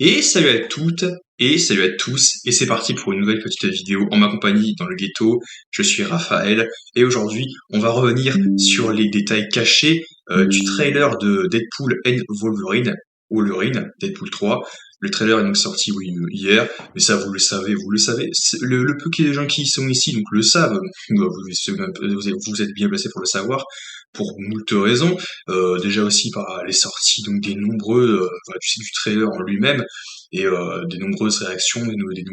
Et salut à toutes, et salut à tous, et c'est parti pour une nouvelle petite vidéo en ma compagnie dans le ghetto. Je suis Raphaël, et aujourd'hui, on va revenir sur les détails cachés du trailer de Deadpool and Wolverine, Deadpool 3. Le trailer est donc sorti oui, hier, mais ça vous le savez. Le peu qu'il y ait des gens qui sont ici donc le savent, vous êtes bien placés pour le savoir, pour moult raisons. Déjà aussi par les sorties donc des du trailer en lui-même et des nombreuses réactions, des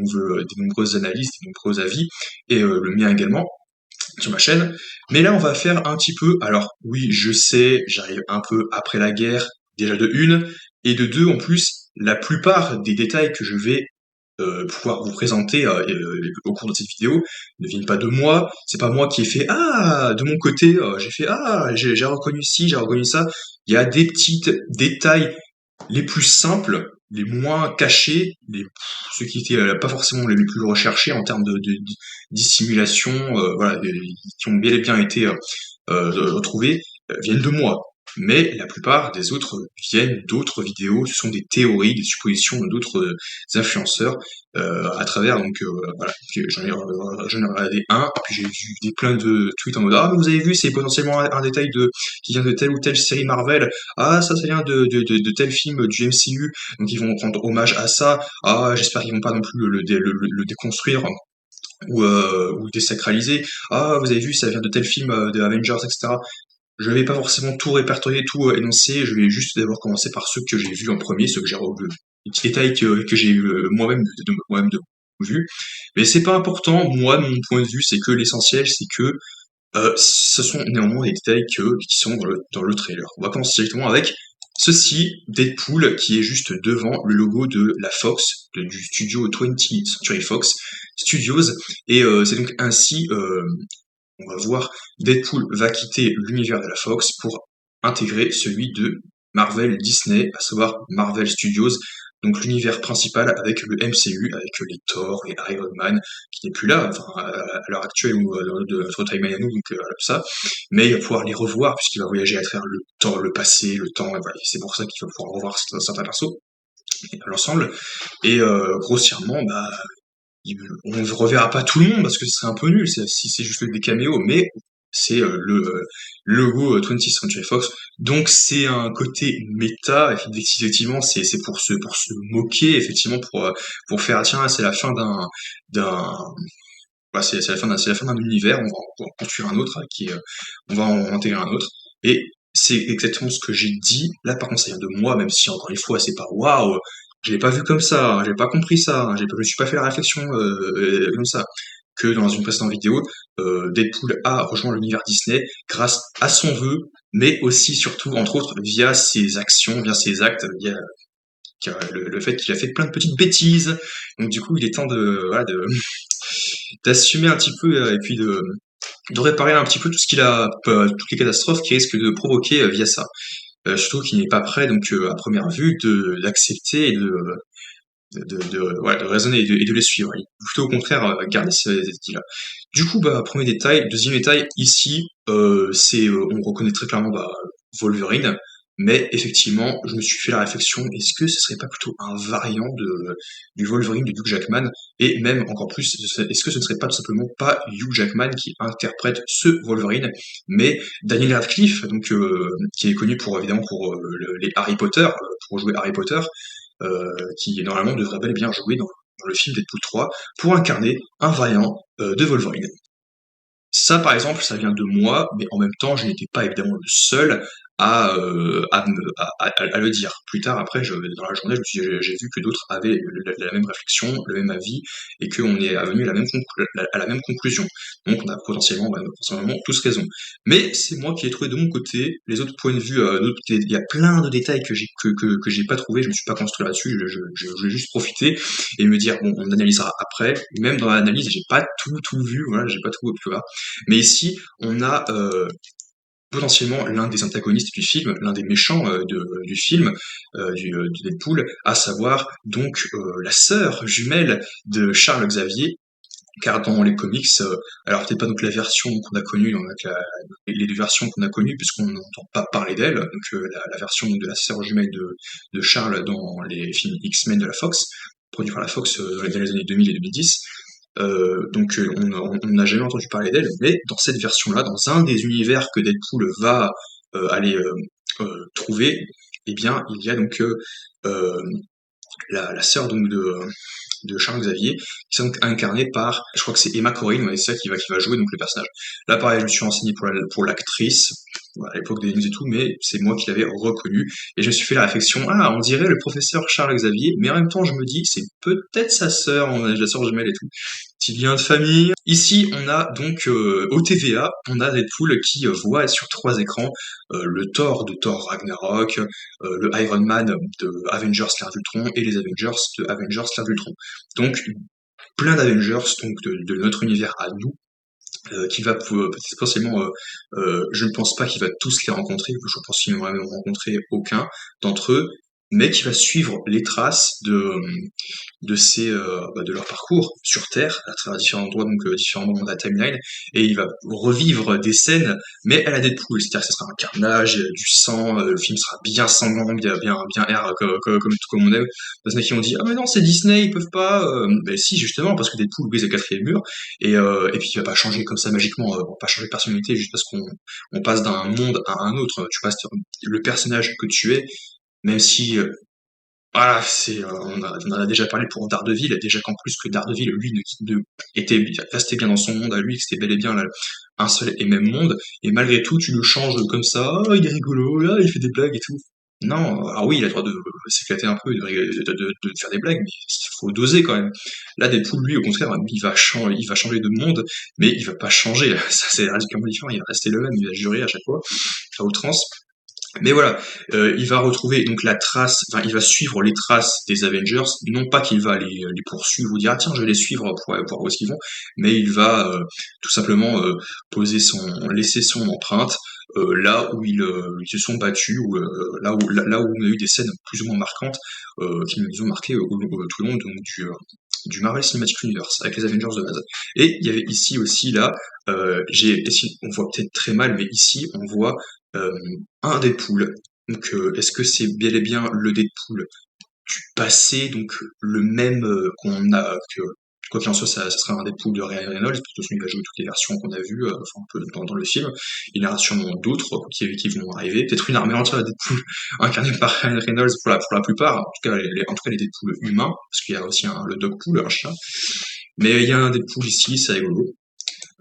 nombreuses analyses, des nombreux avis et le mien également sur ma chaîne. Mais là, on va faire un petit peu. Alors oui, je sais, j'arrive un peu après la guerre, déjà de une et de deux en plus. La plupart des détails que je vais pouvoir vous présenter au cours de cette vidéo ne viennent pas de moi. C'est pas moi qui ai fait ah de mon côté j'ai fait ah j'ai reconnu ci, j'ai reconnu ça. Il y a des petits détails les plus simples, les moins cachés, ceux qui étaient pas forcément les plus recherchés en termes de dissimulation, voilà, qui ont bel et bien été retrouvés, viennent de moi. Mais la plupart des autres viennent d'autres vidéos, ce sont des théories, des suppositions d'autres influenceurs à travers voilà, j'en ai regardé un, puis j'ai vu plein de tweets en mode ah mais vous avez vu c'est potentiellement un détail qui vient de telle ou telle série Marvel, ah ça vient de tel film du MCU, donc ils vont rendre hommage à ça, ah j'espère qu'ils vont pas non plus le déconstruire ou le désacraliser, ah vous avez vu ça vient de tel film de Avengers, etc. Je vais pas forcément tout répertorier, tout énoncer, je vais juste d'abord commencer par ceux que j'ai vus en premier, ceux que j'ai revus, les petits détails que j'ai moi-même moi-même de vus. Mais c'est pas important, moi mon point de vue c'est que l'essentiel c'est que ce sont néanmoins des détails qui sont dans le trailer. On va commencer directement avec ceci, Deadpool, qui est juste devant le logo de la Fox, du studio 20th Century Fox Studios, et c'est donc ainsi, on va voir, Deadpool va quitter l'univers de la Fox pour intégrer celui de Marvel Disney, à savoir Marvel Studios, donc l'univers principal avec le MCU, avec les Thor, les Iron Man, qui n'est plus là, enfin, à l'heure actuelle ou de notre timeline à nous, donc tout ça, mais il va pouvoir les revoir puisqu'il va voyager à travers le temps, le passé, le temps, et voilà, c'est pour ça qu'il va pouvoir revoir certains persos à l'ensemble, et grossièrement, bah, on ne reverra pas tout le monde parce que ce serait un peu nul si c'est juste des caméos, mais c'est le logo 20th Century Fox, donc c'est un côté méta, effectivement, c'est pour se moquer, effectivement, pour faire, ah, tiens, c'est la fin d'un, voilà, c'est la fin d'un univers, on va en construire un autre, on va en intégrer un autre, et c'est exactement ce que j'ai dit. Là, par contre, ça vient de moi, même si encore une fois, c'est pas waouh, je l'ai pas vu comme ça, hein, j'ai pas compris ça, hein, je me suis pas fait la réflexion comme ça. Que dans une précédente vidéo, Deadpool a rejoint l'univers Disney grâce à son vœu, mais aussi, surtout, entre autres, via ses actions, via ses actes, via le fait qu'il a fait plein de petites bêtises. Donc du coup, il est temps voilà, d'assumer un petit peu et puis de réparer un petit peu tout ce qu'il a, toutes les catastrophes qu'il risque de provoquer via ça. Je trouve qu'il n'est pas prêt, donc à première vue, d'accepter et ouais, de raisonner et de les suivre. Il faut plutôt au contraire garder ces idées-là. Du coup, bah, premier détail. Deuxième détail, ici, on reconnaît très clairement bah, Wolverine, mais effectivement, je me suis fait la réflexion, est-ce que ce serait pas plutôt un variant du Wolverine de Hugh Jackman, et même encore plus, est-ce que ce ne serait pas tout simplement pas Hugh Jackman qui interprète ce Wolverine, mais Daniel Radcliffe, donc qui est connu pour évidemment pour les Harry Potter, pour jouer Harry Potter, qui normalement devrait bel et bien jouer dans le film Deadpool 3 pour incarner un variant de Wolverine. Ça, par exemple, ça vient de moi, mais en même temps, je n'étais pas évidemment le seul à le dire. Plus tard, après, dans la journée, j'ai vu que d'autres avaient la même réflexion, le même avis, et qu'on est venu à la même conclusion. Donc, on a potentiellement tous raison. Mais c'est moi qui ai trouvé de mon côté les autres points de vue. Il y a plein de détails que j'ai pas trouvé, je me suis pas construit là-dessus, je vais juste profiter et me dire, bon, on analysera après. Même dans l'analyse, j'ai pas tout vu, voilà, j'ai pas tout pu voir. Mais ici, on a potentiellement l'un des antagonistes du film, l'un des méchants du film, du Deadpool, à savoir donc la sœur jumelle de Charles Xavier, car dans les comics, alors peut-être pas donc la version qu'on a connue, donc les deux versions qu'on a connues, puisqu'on n'entend pas parler d'elle, donc la version donc, de la sœur jumelle de Charles dans les films X-Men de la Fox, produits par la Fox dans les années 2000 et 2010. On n'a jamais entendu parler d'elle, mais dans cette version-là, dans un des univers que Deadpool va aller trouver, eh bien, il y a donc euh, la sœur donc de Charles Xavier, qui sont incarnés par, je crois que c'est Emma Corrin, ouais, c'est ça qui va jouer donc le personnage. Là, pareil, je me suis renseigné pour l'actrice, à l'époque des news et tout, mais c'est moi qui l'avais reconnu, et je me suis fait la réflexion, ah, on dirait le professeur Charles Xavier, mais en même temps, je me dis, c'est peut-être sa sœur, la sœur jumelle et tout. Petit lien de famille. Ici, on a donc au TVA, on a Deadpool qui voit sur 3 écrans le Thor de Thor Ragnarok, le Iron Man de Avengers l'ère d'Ultron et les Avengers de Avengers l'ère d'Ultron. Donc plein d'Avengers donc de notre univers à nous qui va potentiellement je ne pense pas qu'il va tous les rencontrer, je pense qu'il n'aura même rencontré aucun d'entre eux, mais qui va suivre les traces de leur parcours sur Terre, à travers différents endroits, donc différents moments de la timeline, et il va revivre des scènes, mais à la Deadpool, c'est-à-dire que ce sera un carnage, du sang, le film sera bien sanglant, bien R, comme on aime. Il y en a qui ont dit, ah mais non, c'est Disney, ils peuvent pas, ben si, justement, parce que Deadpool brise le quatrième mur, et puis il va pas changer comme ça magiquement, on va pas changer de personnalité juste parce qu'on passe d'un monde à un autre, tu passes le personnage que tu es, même si voilà, on en a déjà parlé pour Daredevil, déjà qu'en plus que Daredevil, lui, restait bien dans son monde à lui, que c'était bel et bien là, un seul et même monde, et malgré tout, tu le changes comme ça, oh, il est rigolo, là, il fait des blagues et tout. Non, alors oui, il a le droit de s'éclater un peu, de faire des blagues, mais il faut doser quand même. Là, Deadpool, lui, au contraire, il va changer de monde, mais il va pas changer, ça c'est radicalement différent, il va rester le même, il va jurer à chaque fois, à outrance. Mais voilà, il va retrouver donc la trace, enfin il va suivre les traces des Avengers, non pas qu'il va les poursuivre ou dire ah tiens je vais les suivre pour voir où est-ce qu'ils vont, mais il va tout simplement laisser son empreinte là où ils se sont battus, ou là où on a eu des scènes plus ou moins marquantes qui nous ont marqué tout le long donc, du Marvel Cinematic Universe avec les Avengers de base. Et il y avait ici aussi là, on voit peut-être très mal, mais ici on voit euh, un Deadpool. Donc, est-ce que c'est bel et bien le Deadpool du passé, donc le même qu'on a, que quoi qu'il en soit, ça sera un Deadpool de Ryan Reynolds, de toute façon il va jouer toutes les versions qu'on a vues, enfin un peu dans le film. Il y en aura sûrement d'autres qui vont arriver, peut-être une armée entière de Deadpool incarnée par Ryan Reynolds pour la plupart, en tout cas les Deadpool humains, parce qu'il y a aussi le Dogpool, un chien. Mais il y a un Deadpool ici, c'est rigolo.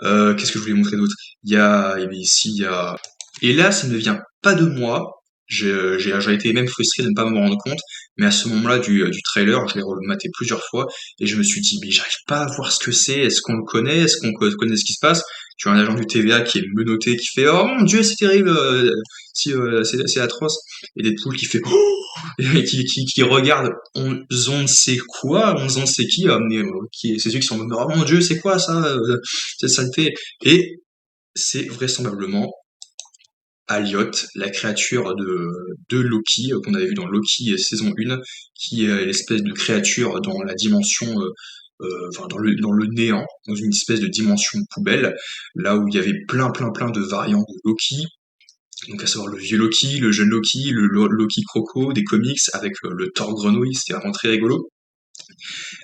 Qu'est-ce que je voulais montrer d'autre? Il y avait ici, il y a et là, ça ne vient pas de moi. J'ai été même frustré de ne pas me rendre compte, mais à ce moment-là du trailer, je l'ai rematé plusieurs fois, et je me suis dit, mais j'arrive pas à voir ce que c'est, est-ce qu'on le connaît, est-ce qu'on connaît ce qui se passe? Tu as un agent du TVA qui est menotté, qui fait, oh mon dieu, c'est terrible, c'est atroce, et Deadpool qui fait, oh, et qui regarde on ne sait quoi, on ne sait qui, c'est ceux qui sont en mode, oh mon dieu, c'est quoi ça, cette saleté? Et c'est vraisemblablement Alioth, la créature de Loki, qu'on avait vu dans Loki saison 1, qui est l'espèce de créature dans la dimension, enfin dans le néant, dans une espèce de dimension poubelle, là où il y avait plein de variantes de Loki, donc à savoir le vieux Loki, le jeune Loki, le Loki Croco des comics, avec le Thor Grenouille, c'était vraiment très rigolo.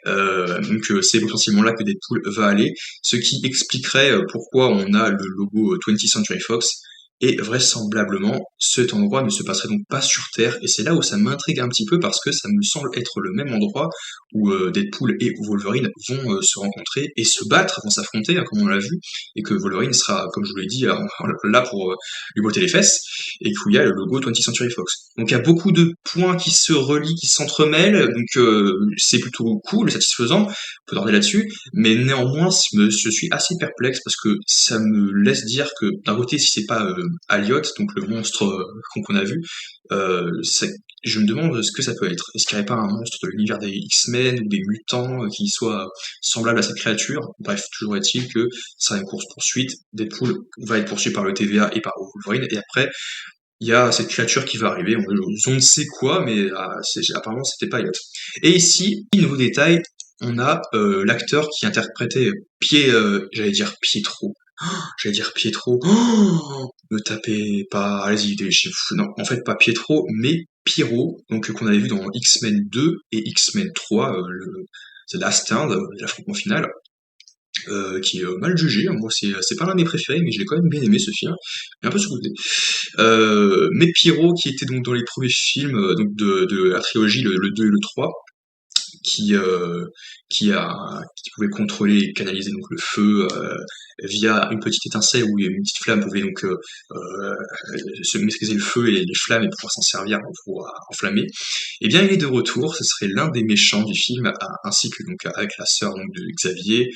Donc c'est potentiellement là que Deadpool va aller, ce qui expliquerait pourquoi on a le logo 20th Century Fox, et vraisemblablement cet endroit ne se passerait donc pas sur Terre, et c'est là où ça m'intrigue un petit peu parce que ça me semble être le même endroit où Deadpool et Wolverine vont se rencontrer et se battre, vont s'affronter, hein, comme on l'a vu, et que Wolverine sera, comme je vous l'ai dit, là pour lui botter les fesses, et qu'il y a le logo 20th Century Fox. Donc il y a beaucoup de points qui se relient, qui s'entremêlent, donc c'est plutôt cool, satisfaisant, on peut dormir là-dessus, mais néanmoins je suis assez perplexe parce que ça me laisse dire que d'un côté si c'est pas Alioth, donc le monstre qu'on a vu, je me demande ce que ça peut être. Est-ce qu'il n'y aurait pas un monstre de l'univers des X-Men ou des mutants qui soit semblable à cette créature? Bref, toujours est-il que ça sera une course-poursuite, Deadpool va être poursuivi par le TVA et par Wolverine, et après il y a cette créature qui va arriver, on ne sait quoi, mais apparemment c'était pas Elliot. Et ici, nouveau détail, on a l'acteur qui interprétait j'allais dire Pietro. J'allais dire Pietro. Oh, me tapez pas, allez-y, non, en fait pas Pietro, mais Pyro, donc qu'on avait vu dans X-Men 2 et X-Men 3, The Last Stand, l'affrontement final, qui est mal jugé. Moi, c'est pas l'un de mes préférés, mais je l'ai quand même bien aimé ce film. Il est un peu sous-coté. Mais Pyro, qui était donc dans les premiers films donc de la trilogie, le 2 et le 3, qui, euh, qui pouvait contrôler et canaliser donc le feu via une petite étincelle où une petite flamme pouvait donc se maîtriser le feu et les flammes et pouvoir s'en servir pour enflammer. Et bien il est de retour, ce serait l'un des méchants du film, ainsi que donc avec la sœur donc, de Xavier,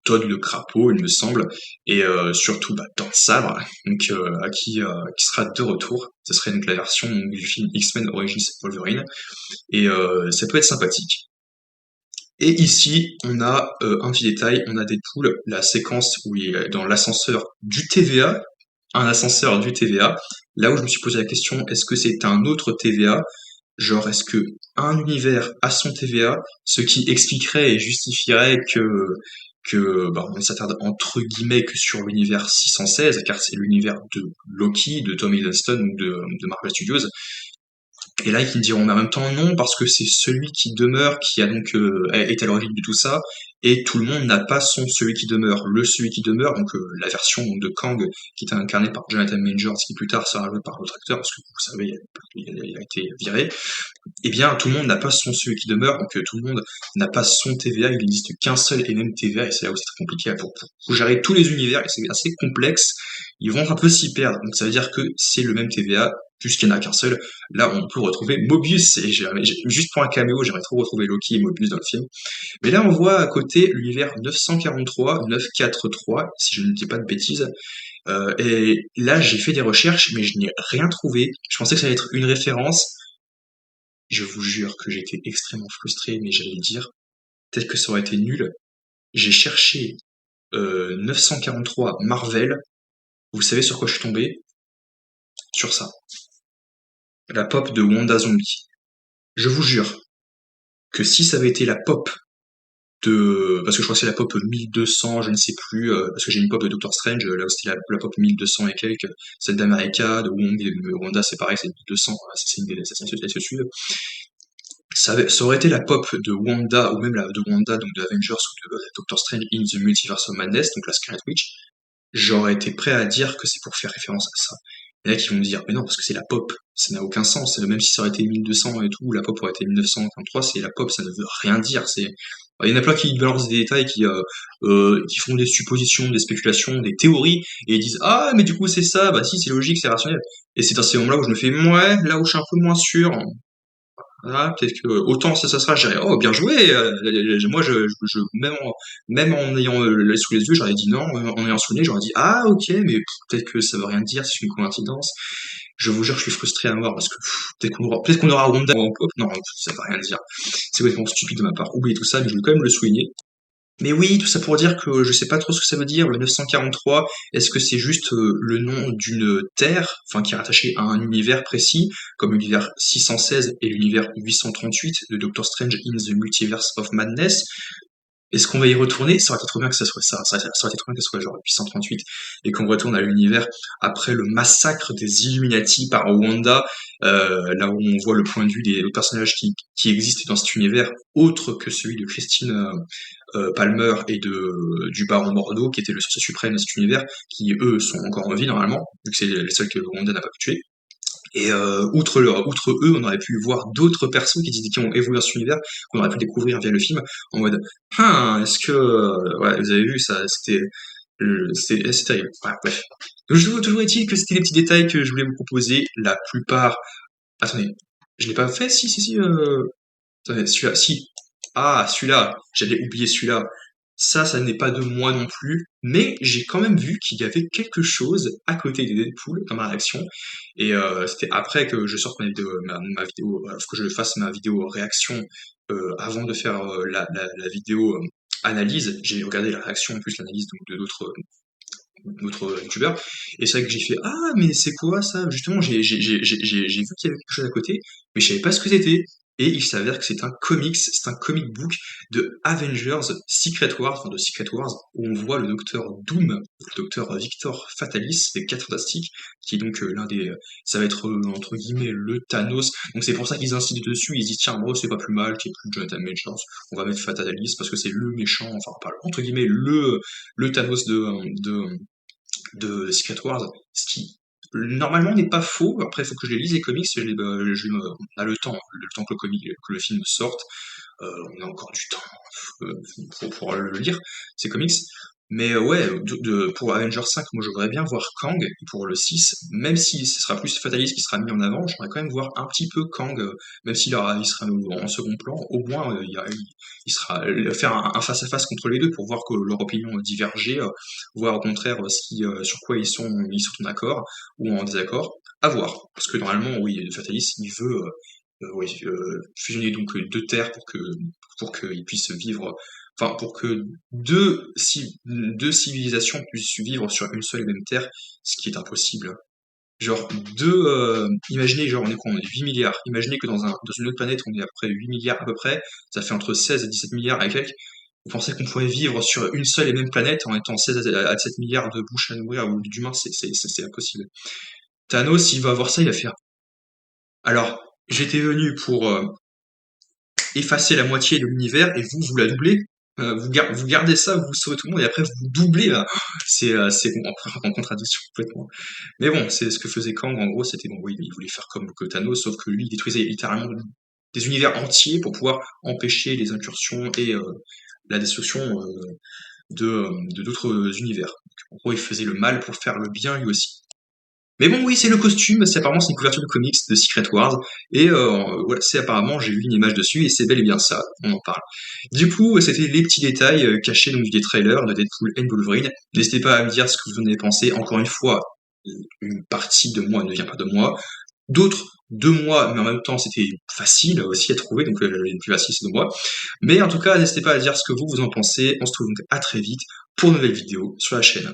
Todd le crapaud, il me semble, et surtout Don Sabre, donc qui sera de retour. Ce serait donc la version donc, du film X-Men Origins Wolverine, et ça peut être sympathique. Et ici, on a un petit détail, on a Deadpool, la séquence où il est dans l'ascenseur du TVA, un ascenseur du TVA, là où je me suis posé la question, est-ce que c'est un autre TVA? Genre, est-ce que un univers a son TVA, ce qui expliquerait et justifierait que bah, on s'attarde entre guillemets que sur l'univers 616, car c'est l'univers de Loki, de Tom Hiddleston, de Marvel Studios, et là, ils me diront, mais en même temps, non, parce que c'est celui qui demeure qui a donc est à l'origine de tout ça, et tout le monde n'a pas son celui qui demeure. Le celui qui demeure, donc la version de Kang qui est incarnée par Jonathan Majors, qui plus tard sera joué par l'autre acteur, parce que vous savez, il a été viré. Eh bien, tout le monde n'a pas son celui qui demeure, donc tout le monde n'a pas son TVA. Il n'existe qu'un seul et même TVA, et c'est là où c'est très compliqué pour gérer tous les univers, et c'est assez complexe. Ils vont un peu s'y perdre, donc ça veut dire que c'est le même TVA, puisqu'il n'y en a qu'un seul. Là, on peut retrouver Mobius, et juste pour un caméo, j'aimerais trop retrouver Loki et Mobius dans le film. Mais là, on voit à côté l'univers 943, 943, si je ne dis pas de bêtises. Et là, j'ai fait des recherches, mais je n'ai rien trouvé. Je pensais que ça allait être une référence. Je vous jure que j'étais extrêmement frustré, mais j'allais le dire. Peut-être que ça aurait été nul. J'ai cherché 943 Marvel. Vous savez sur quoi je suis tombé? Sur ça. La pop de Wanda Zombie. Je vous jure que si ça avait été la pop parce que je crois que c'est la pop 1200, je ne sais plus, parce que j'ai une pop de Doctor Strange, là où c'était la pop 1200 et quelques, celle d'America, de Wong et de Wanda, c'est pareil, c'est 1200, voilà, elles se suivent. Ça aurait été la pop de Wanda, ou même la de Wanda, donc de Avengers, ou de Doctor Strange in the Multiverse of Madness, donc la Scarlet Witch, j'aurais été prêt à dire que c'est pour faire référence à ça. Il y en a qui vont me dire, mais non, parce que c'est la pop, ça n'a aucun sens, même si ça aurait été 1200 et tout, la pop aurait été 1953, c'est la pop, ça ne veut rien dire, il y en a plein qui balancent des détails, qui font des suppositions, des spéculations, des théories, et ils disent, ah, mais du coup c'est ça, bah si, c'est logique, c'est rationnel. Et c'est dans ces moments-là où je me fais, ouais, là où je suis un peu moins sûr, ah, peut-être que autant ça sera, je dirais, oh bien joué. Moi, même en ayant l'œil sous les yeux, j'aurais dit non. En ayant souligné, j'aurais dit ah ok, mais peut-être que ça veut rien dire, c'est une coïncidence. Je vous jure, je suis frustré à mort parce que peut-être qu'on aura Wanda en pop. Non, ça veut rien dire. C'est complètement stupide de ma part. Oubliez tout ça, mais je voulais quand même le souligner. Mais oui, tout ça pour dire que je sais pas trop ce que ça veut dire, le 943. Est-ce que c'est juste le nom d'une terre, enfin qui est rattachée à un univers précis, comme l'univers 616 et l'univers 838 de Doctor Strange in the Multiverse of Madness? Est-ce qu'on va y retourner? Ça aurait été trop bien que ça soit ça. Ça aurait été trop bien que ce soit genre 838 et qu'on retourne à l'univers après le massacre des Illuminati par Wanda, là où on voit le point de vue des personnages qui existent dans cet univers, autre que celui de Christine Palmer et du Baron Mordo, qui était le sorcier suprême de cet univers, qui eux sont encore en vie normalement, vu que c'est les seuls que Wanda n'a pas pu tuer. Et outre eux, on aurait pu voir d'autres persos qui ont évolué dans cet univers, qu'on aurait pu découvrir via le film, en mode est-ce que ouais, vous avez vu ça, c'était terrible. Ouais, bref. Donc, toujours est-il que c'était les petits détails que je voulais vous proposer. La plupart. Attendez, je l'ai pas fait? Si. Attendez, celui-là, si. Ah, celui-là, j'avais oublié celui-là. Ça n'est pas de moi non plus, mais j'ai quand même vu qu'il y avait quelque chose à côté des Deadpool dans ma réaction. Et c'était après que je sorte ma vidéo, que je fasse ma vidéo réaction avant de faire la vidéo analyse. J'ai regardé la réaction plus l'analyse de d'autres youtubeurs. Et c'est vrai que j'ai fait ah mais c'est quoi ça? Justement j'ai vu qu'il y avait quelque chose à côté, mais je savais pas ce que c'était. et il s'avère que c'est un comic book de Avengers Secret Wars, enfin de Secret Wars, où on voit le docteur Doom, le docteur Victor Fatalis, des 4 Fantastiques, qui est donc l'un des... ça va être entre guillemets le Thanos, donc c'est pour ça qu'ils insistent dessus, ils se disent tiens, bon, c'est pas plus mal qu'il y ait plus de Jonathan Majors, on va mettre Fatalis parce que c'est le méchant, enfin pas entre guillemets le Thanos de Secret Wars, ce qui normalement n'est pas faux. Après, il faut que je les lise les comics. On a le temps que que le film sorte. On a encore du temps pour le lire, ces comics. Mais ouais, pour Avengers 5, moi j'aimerais bien voir Kang, et pour le 6, même si ce sera plus Fatalis qui sera mis en avant, j'aimerais quand même voir un petit peu Kang, même il sera en second plan, au moins il sera faire un face-à-face contre les deux pour voir que leur opinion divergeait, voir au contraire sur quoi ils sont en accord ou en désaccord, à voir. Parce que normalement, oui, Fatalis, il veut oui, fusionner donc deux terres pour qu'ils puissent vivre, enfin pour que deux civilisations puissent vivre sur une seule et même terre, ce qui est impossible. Genre imaginez genre on est quoi, on est 8 milliards. Imaginez que dans une autre planète on est à peu près 8 milliards à peu près, ça fait entre 16 et 17 milliards et quelques. Vous pensez qu'on pourrait vivre sur une seule et même planète en étant 16 à 17 milliards de bouches à nourrir ou d'humains, c'est impossible. Thanos, il va voir ça, il va faire. Alors, j'étais venu pour effacer la moitié de l'univers et vous la doublez. Vous gardez ça, vous sauvez tout le monde et après vous doublez là. C'est en contradiction complètement. Mais bon, c'est ce que faisait Kang en gros, c'était bon, oui, il voulait faire comme que Thanos, sauf que lui il détruisait littéralement des univers entiers pour pouvoir empêcher les incursions et la destruction de d'autres univers. Donc, en gros, il faisait le mal pour faire le bien lui aussi. Mais bon, oui, c'est le costume, apparemment c'est une couverture de comics de Secret Wars, et voilà, c'est apparemment, j'ai vu une image dessus, et c'est bel et bien ça, on en parle. Du coup, c'était les petits détails cachés donc des trailers de Deadpool and Wolverine. N'hésitez pas à me dire ce que vous en avez pensé. Encore une fois, une partie de moi ne vient pas de moi, d'autres de moi, mais en même temps c'était facile aussi à trouver, donc le plus facile c'est de moi. Mais en tout cas, n'hésitez pas à dire ce que vous en pensez. On se retrouve donc à très vite pour une nouvelle vidéo sur la chaîne.